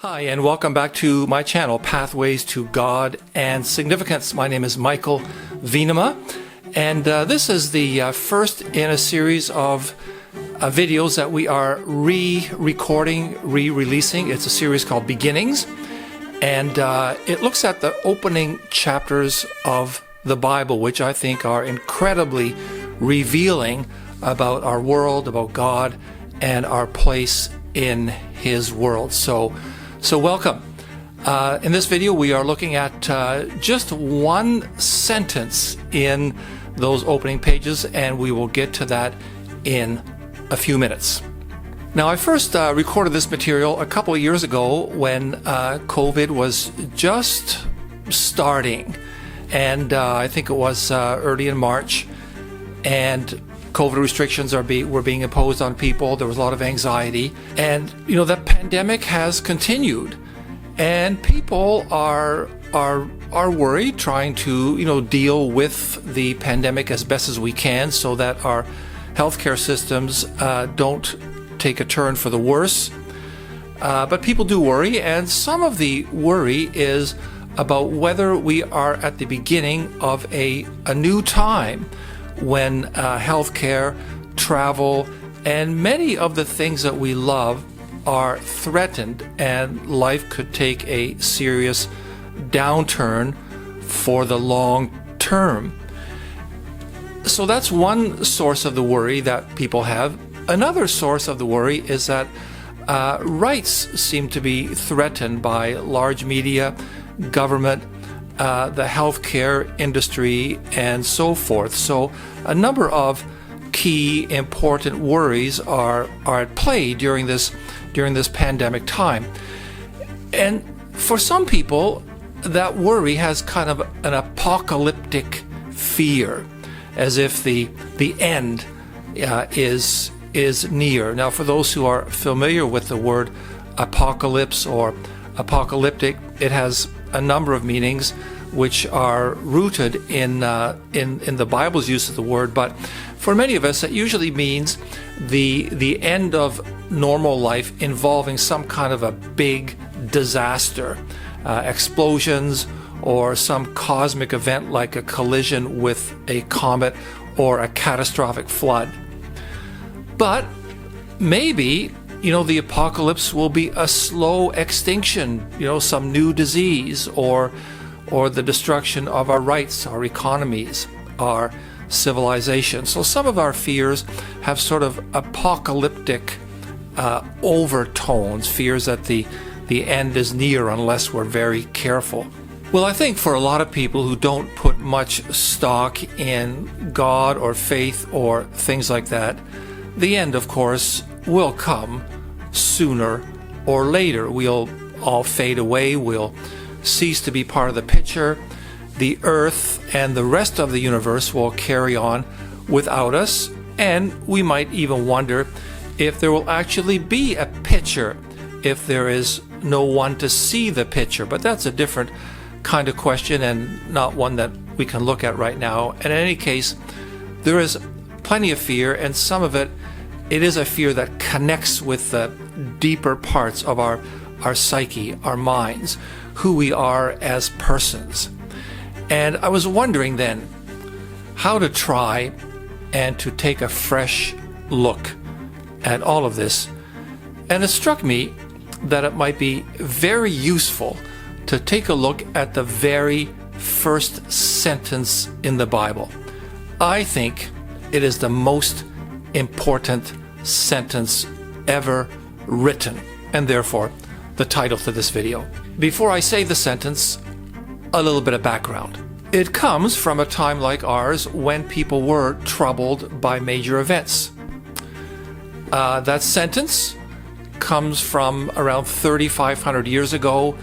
Hi, and welcome back to my channel, Pathways to God and Significance. My name is Michael Venema, and this is the first in a series of videos that we are re-recording, re-releasing. It's a series called Beginnings, and it looks at the opening chapters of the Bible, which I think are incredibly revealing about our world, about God, and our place in His world. So welcome. In this video, we are looking at just one sentence in those opening pages, and we will get to that in a few minutes. Now, I first recorded this material a couple of years ago when COVID was just starting, and I think it was early in March, and COVID restrictions were being imposed on people. There was a lot of anxiety, and the pandemic has continued, and people are worried, trying to deal with the pandemic as best as we can, so that our healthcare systems don't take a turn for the worse. But people do worry, and some of the worry is about whether we are at the beginning of a new time when healthcare, travel, and many of the things that we love are threatened, and life could take a serious downturn for the long term. So that's one source of the worry that people have. Another source of the worry is that rights seem to be threatened by large media, government, the healthcare industry, and so forth. So a number of key important worries are at play during this pandemic time. And for some people, that worry has kind of an apocalyptic fear, as if the end is near. Now, for those who are familiar with the word apocalypse or apocalyptic, it has a number of meanings which are rooted in the Bible's use of the word, but for many of us, it usually means the end of normal life involving some kind of a big disaster, explosions, or some cosmic event like a collision with a comet or a catastrophic flood. But maybe the apocalypse will be a slow extinction, some new disease, or the destruction of our rights, our economies, our civilization. So some of our fears have sort of apocalyptic overtones, fears that the end is near unless we're very careful. Well, I think for a lot of people who don't put much stock in God or faith or things like that, the end, of course, will come sooner or later. We'll all fade away. We'll cease to be part of the picture. The earth and the rest of the universe will carry on without us, and we might even wonder if there will actually be a picture if there is no one to see the picture. But that's a different kind of question, and not one that we can look at right now. And in any case, there is plenty of fear, and some of it is a fear that connects with the deeper parts of our psyche, our minds, who we are as persons. And I was wondering then how to try and to take a fresh look at all of this. And it struck me that it might be very useful to take a look at the very first sentence in the Bible. I think it is the most important sentence ever written, and therefore the title to this video. Before I say the sentence, a little bit of background. It comes from a time like ours when people were troubled by major events. That sentence comes from around 3,500 years ago,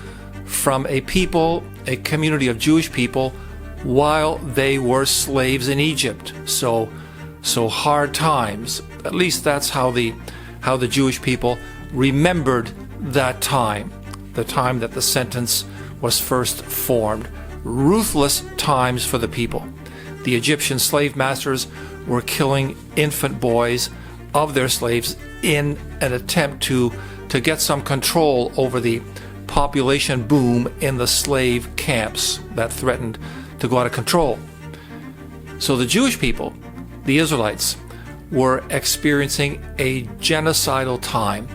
from a community of Jewish people, while they were slaves in Egypt. So hard times. At least that's how the Jewish people remembered that time, the time that the sentence was first formed. Ruthless times for the people. The Egyptian slave masters were killing infant boys of their slaves in an attempt to get some control over the population boom in the slave camps that threatened to go out of control. So the Jewish people, the Israelites, were experiencing a genocidal time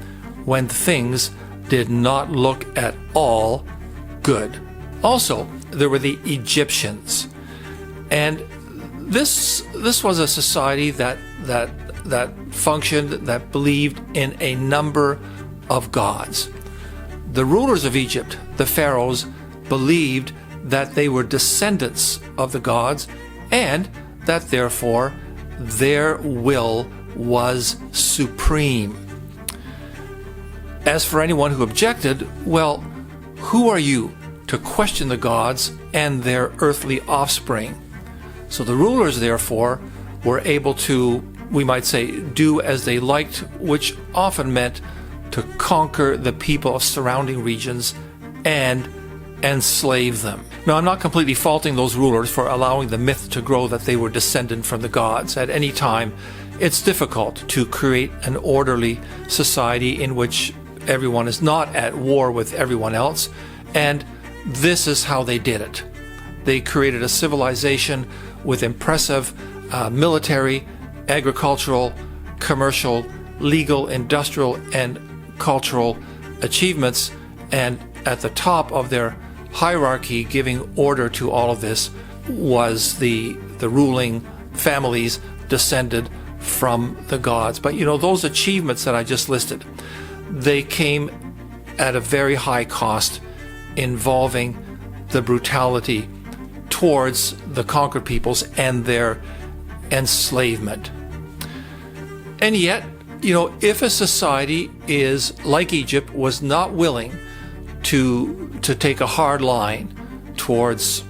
when things did not look at all good. Also, there were the Egyptians. And this was a society that functioned, that believed in a number of gods. The rulers of Egypt, the pharaohs, believed that they were descendants of the gods and that therefore their will was supreme. As for anyone who objected, well, who are you to question the gods and their earthly offspring? So the rulers, therefore, were able to, we might say, do as they liked, which often meant to conquer the people of surrounding regions and enslave them. Now, I'm not completely faulting those rulers for allowing the myth to grow that they were descended from the gods. At any time, it's difficult to create an orderly society in which everyone is not at war with everyone else, and this is how they did it. They created a civilization with impressive military, agricultural, commercial, legal, industrial, and cultural achievements, and at the top of their hierarchy, giving order to all of this, was the ruling families descended from the gods. But those achievements that I just listed, they came at a very high cost, involving the brutality towards the conquered peoples and their enslavement. And yet, if a society is like Egypt, was not willing to take a hard line towards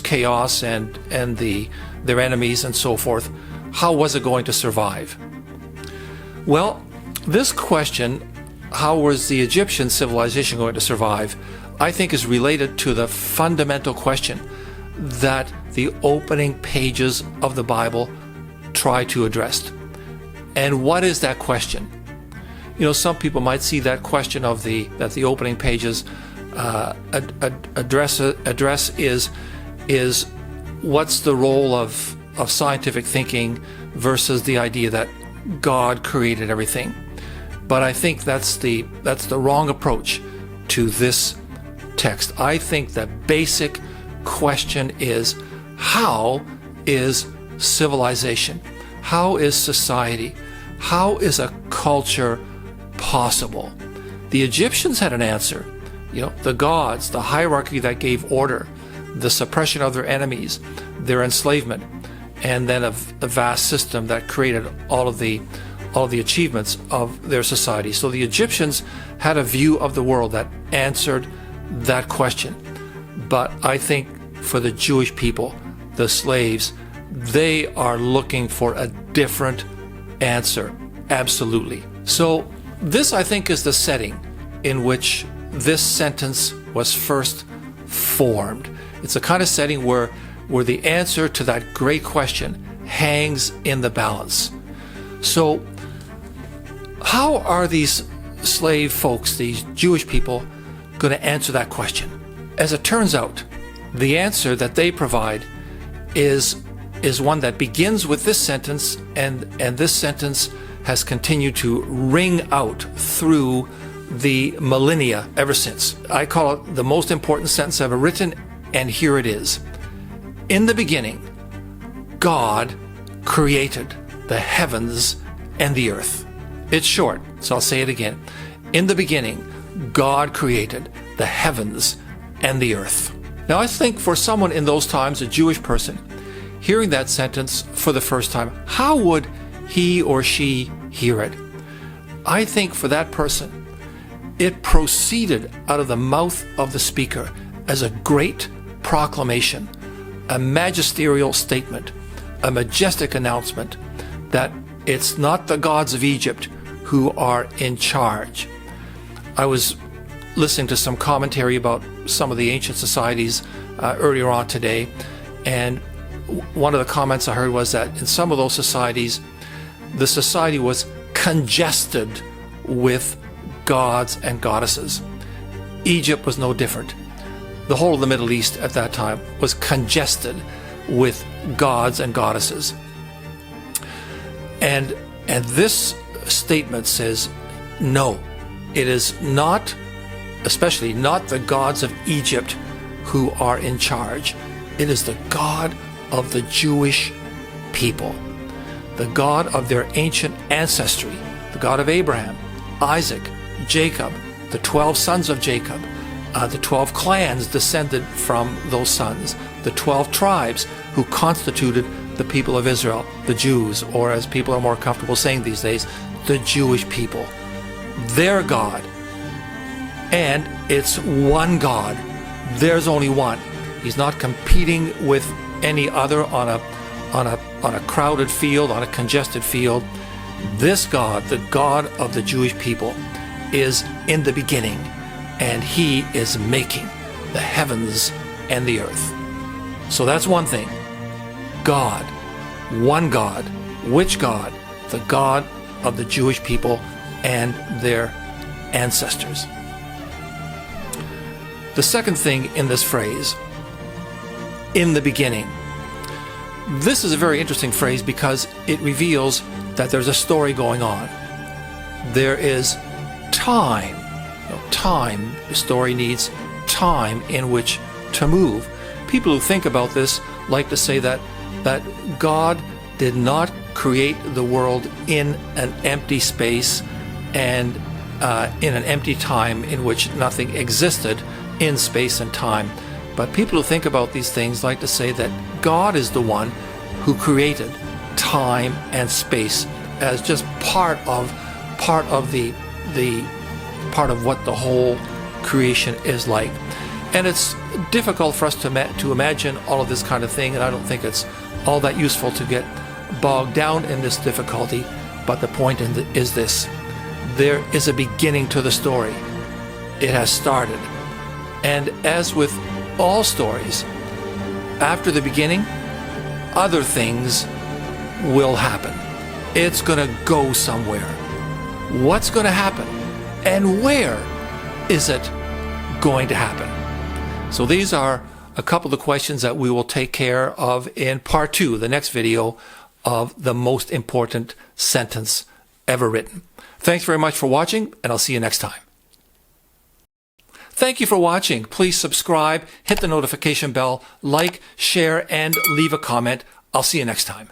chaos and their enemies and so forth, how was it going to survive? Well, this question, how was the Egyptian civilization going to survive, I think is related to the fundamental question that the opening pages of the Bible try to address. And what is that question? Some people might see that question that the opening pages address is what's the role of scientific thinking versus the idea that God created everything. But I think that's the wrong approach to this text. I think the basic question is, how is civilization? How is society? How is a culture possible? The Egyptians had an answer. The gods, the hierarchy that gave order, the suppression of their enemies, their enslavement, and then a vast system that created all of the achievements of their society. So the Egyptians had a view of the world that answered that question. But I think for the Jewish people, the slaves, they are looking for a different answer. Absolutely. So this, I think, is the setting in which this sentence was first formed. It's a kind of setting where the answer to that great question hangs in the balance. So how are these slave folks, these Jewish people, going to answer that question? As it turns out, the answer that they provide is one that begins with this sentence, and this sentence has continued to ring out through the millennia ever since. I call it the most important sentence ever written, and here it is. In the beginning, God created the heavens and the earth. It's short, so I'll say it again. In the beginning, God created the heavens and the earth. Now, I think for someone in those times, a Jewish person, hearing that sentence for the first time, how would he or she hear it? I think for that person, it proceeded out of the mouth of the speaker as a great proclamation, a magisterial statement, a majestic announcement that it's not the gods of Egypt who are in charge. I was listening to some commentary about some of the ancient societies earlier on today, and one of the comments I heard was that in some of those societies, the society was congested with gods and goddesses. Egypt was no different. The whole of the Middle East at that time was congested with gods and goddesses. And this statement says, no, it is not, especially not the gods of Egypt who are in charge. It is the God of the Jewish people, the God of their ancient ancestry, the God of Abraham, Isaac, Jacob, the 12 sons of Jacob, the 12 clans descended from those sons, the 12 tribes who constituted the people of Israel, the Jews, or as people are more comfortable saying these days, the Jewish people. Their God. And it's one God. There's only one. He's not competing with any other on a crowded field, on a congested field. This God, the God of the Jewish people, is in the beginning, and he is making the heavens and the earth. So that's one thing. God, one God. Which God? The God of the Jewish people and their ancestors. The second thing in this phrase, in the beginning. This is a very interesting phrase because it reveals that there's a story going on. There is time. Time. The story needs time in which to move. People who think about this like to say that God did not create the world in an empty space and in an empty time in which nothing existed in space and time. But people who think about these things like to say that God is the one who created time and space as just part of what the whole creation is like. And it's difficult for us to imagine all of this kind of thing, and I don't think it's all that useful to get bogged down in this difficulty. But the point is this: there is a beginning to the story. It has started. And as with all stories, after the beginning, other things will happen. It's going to go somewhere. What's going to happen? And where is it going to happen? So these are a couple of the questions that we will take care of in part 2, the next video, of the most important sentence ever written. Thanks very much for watching, and I'll see you next time. Thank you for watching. Please subscribe, hit the notification bell, like, share, and leave a comment. I'll see you next time.